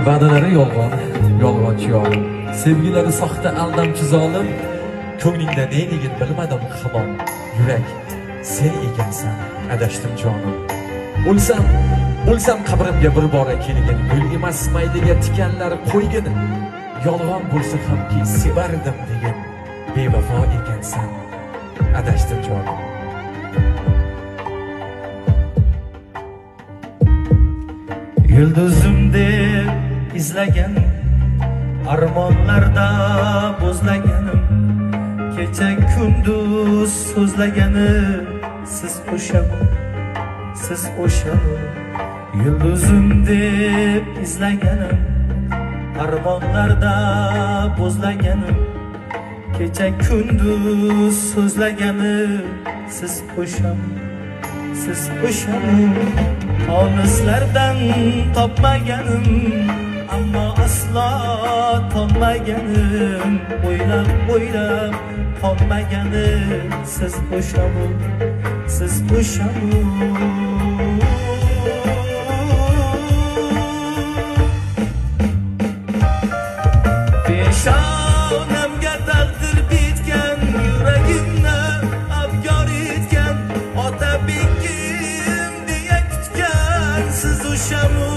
Va'dalari yolg'on, yolg'onchi yorim. Sevgilari soxta, aldamchi zolim. Ko'nglingda neligin bilmadim hamon. Yurak, sen ekansan, adashdim jonim. O'lsam qabrimga bir bora kelgin. Gul emas maydaga tikanlar qo'ygin. Yolg'on bo'lsa hamki sevardim degin. Bevafo ekansan, adashdim jonim. Yulduzim deb izlagan armonlarda bo'zlaganim, kecha kunduz so'zlagani siz o'shami. Yulduzim deb izlaganim armonlarda bo'zlaganim, kecha kunduz so'zlagani siz o'shami. Olislardan topmaganim, ammo aslo topmaganim. O'ylab qolmaganim, siz o'shami. Peshonamga taqdir bitgan, yuragimni afkor etgan, Otabek siz o'shami.